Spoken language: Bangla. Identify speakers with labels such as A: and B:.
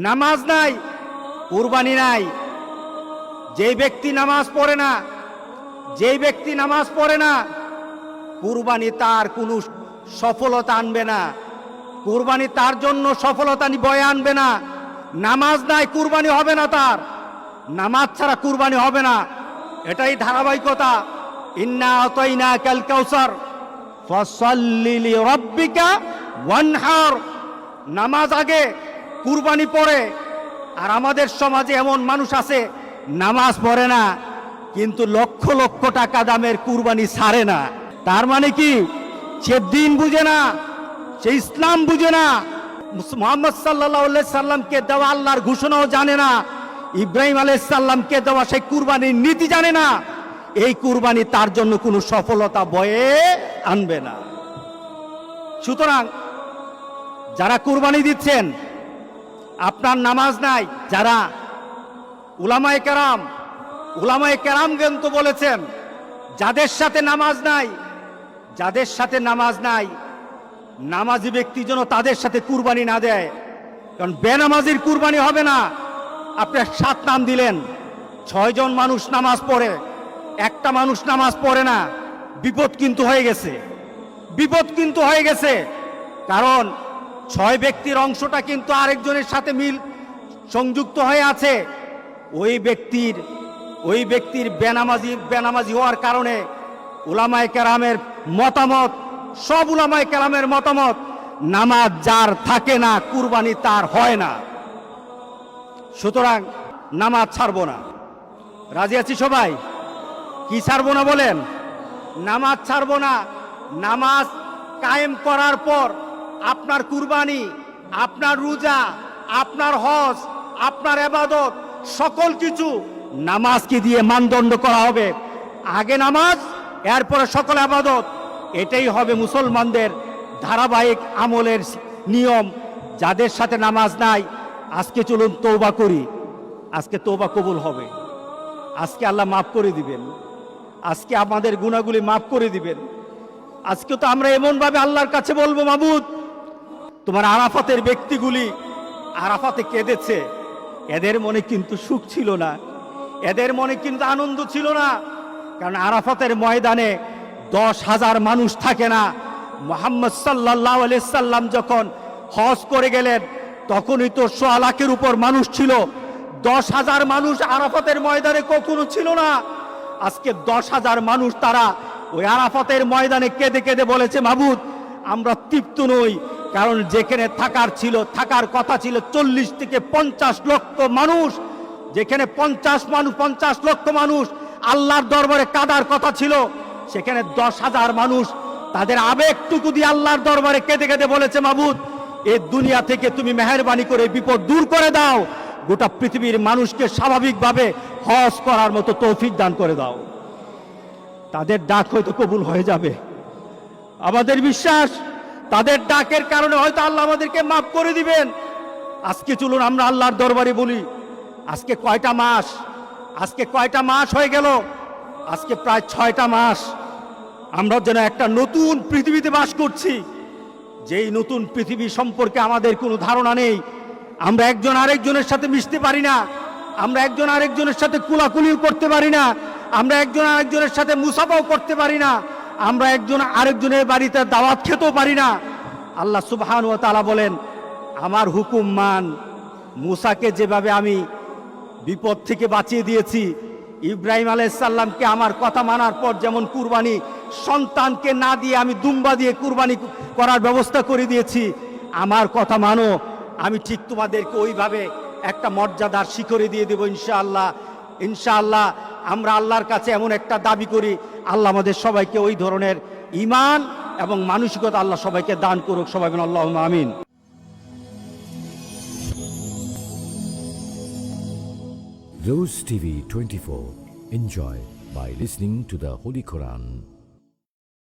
A: নামাজ নাই, কুরবানি নাই। যেই ব্যক্তি নামাজ পড়ে না, যেই ব্যক্তি নামাজ পড়ে না, কুরবানি তার কোনো সফলতা আনবে না। কুরবানি তার জন্য সফলতা বয়ে আনবে না। নামাজ নাই, কুরবানি হবে না তার। নামাজ ছাড়া কুরবানি হবে না। এটাই ধারাবাহিকতা। ইন্না আতাইনাকাল কাউসার ফাসাল্লি লিরাব্বিকা ওয়ানহার। নামাজ আগে, কুরবানি পরে। আর আমাদের সমাজে এমন মানুষ আছে নামাজ পড়ে না, কিন্তু লক্ষ লক্ষ টাকা দামের কুরবানি ছাড়ে না। তার মানে কি? সে দিন বুঝে না, সে ইসলাম বুঝে না, মুহাম্মদ সাল্লাল্লাহু আলাইহি সাল্লামকে দেওয়া আল্লাহর ঘোষণাও জানে না, ইব্রাহিম আলাইহিস সালামকে দেওয়া সেই কুরবানির নীতি জানে না। এই কুরবানি তার জন্য কোনো সফলতা বয়ে আনবে না। সুতরাং যারা কুরবানি দিচ্ছেন, আপনার নামাজ নাই, যারা উলামায়ে কেরাম কিন্তু বলেছেন যাদের সাথে নামাজ নাই, যাদের সাথে নামাজ নাই, নামাজি ব্যক্তি যেন তাদের সাথে কুরবানি না দেয়। কারণ বেনামাজির কুরবানি হবে না। আপনি 7 নাম দিলেন, 6 জন মানুষ নামাজ পড়ে, একটা মানুষ নামাজ পড়ে না, বিপদ কিন্তু হয়ে গেছে, বিপদ কিন্তু হয়ে গেছে। কারণ 6 ব্যক্তির অংশটা কিন্তু আরেকজনের সাথে মিল সংযুক্ত হয়ে আছে। ওই ব্যক্তির বেনামাজি হওয়ার কারণে উলামায়ে কেরামের মতামত, সব উলামায়ে কেরামের মতামত, নামাজ যার থাকে না কুরবানি তার হয় না। সুতরাং নামাজ ছাড়বো না। রাজি আছি সবাই? কি ছাড়বো না বলেন? নামাজ ছাড়বো না। নামাজ কায়েম করার পর আপনার কুরবানি, আপনার রোজা, আপনার হজ, আপনার ইবাদত, সকল কিছু নামাজকে দিয়ে মানদণ্ড করা হবে। আগে নামাজ, এরপরে সকল ইবাদত। এটাই হবে মুসলমানদের ধারাবাহিক আমলের নিয়ম। যাদের সাথে নামাজ নাই, আজকে চলুন তওবা করি। আজকে তওবা কবুল হবে। আজকে আল্লাহ মাফ করে দিবেন। আজকে আমাদের গুনাহগুলি মাফ করে দিবেন। আজকে তো আমরা এমনভাবে আল্লাহর কাছে বলবো, মাবুদ, তোমার আরাফাতের ব্যক্তিগুলি আরাফাতে কেঁদেছে, এদের মনে কিন্তু সুখ ছিল না, এদের মনে কিন্তু আনন্দ ছিল না। কারণ আরাফাতের ময়দানে 10,000 মানুষ থাকে না। মুহাম্মদ সাল্লাল্লাহু আলাইহি সাল্লাম যখন হজ করে গেলেন, তখনই তো 100 লাখের উপর মানুষ ছিল। 10,000 মানুষ আরাফাতের ময়দানে কখনো ছিল না। আজকে 10,000 মানুষ তারা ওই আরাফাতের ময়দানে কেঁদে কেঁদে বলেছে, মাবুদ, আমরা তৃপ্ত নই। কারণ যেখানে থাকার কথা ছিল 40 থেকে 50 লক্ষ মানুষ, যেখানে 50 লক্ষ মানুষ আল্লাহর দরবারে কাঁদার কথা ছিল, সেখানে 10,000 মানুষ তাদের আবেগটুকু দিয়ে আল্লাহর দরবারে কেঁদে কেঁদে বলেছে, মাবুদ, এই দুনিয়া থেকে তুমি মেহেরবানি করে বিপদ দূর করে দাও, গোটা পৃথিবীর মানুষকে স্বাভাবিকভাবে হজ করার মতো তৌফিক দান করে দাও। তাদের ডাক হয়তো কবুল হয়ে যাবে। আমাদের বিশ্বাস, তাদের ডাকের কারণে হয়তো আল্লাহ আমাদেরকে মাফ করে দিবেন। আজকে চলুন আমরা আল্লাহর দরবারে বলি, আজকে কয়টা মাস হয়ে গেল? আজকে প্রায় 6টা মাস আমরা যেন একটা নতুন পৃথিবীতে বাস করছি। যেই নতুন পৃথিবী সম্পর্কে আমাদের কোনো ধারণা নেই। আমরা একজন আরেকজনের সাথে মিশতে পারি না, আমরা একজন আরেকজনের সাথে কুলাকুলিও করতে পারি না, আমরা একজন আরেকজনের সাথে মুসাফাও করতে পারি না, আমরা একজন আরেকজনের বাড়িতে দাওয়াত খেতেও পারি না। আল্লাহ সুবহানাহু ওয়া তাআলা বলেন, আমার হুকুম মান। মুসাকে যেভাবে আমি বিপদ থেকে বাঁচিয়ে দিয়েছি, ইব্রাহিম আলাইহিস সালামকে আমার কথা মানার পর যেমন কুরবানি সন্তানকে না দিয়ে আমি দুম্বা দিয়ে কুরবানি করার ব্যবস্থা করে দিয়েছি, আমার কথা মানো, আমি ঠিক তোমাদেরকে ওইভাবে একটা মর্যাদার শিখরে দিয়ে দেব ইনশাআল্লাহ। ইনশাআল্লাহ আমরা আল্লাহর কাছে এমন একটা দাবি করি, আল্লাহ আমাদের সবাইকে ওই ধরনের ঈমান এবং মানসিকতা আল্লাহ সবাইকে দান করুক। সবাই বলেন আল্লাহুম্মা আমিন।
B: Rose TV 24. Enjoy by listening to the Holy Quran.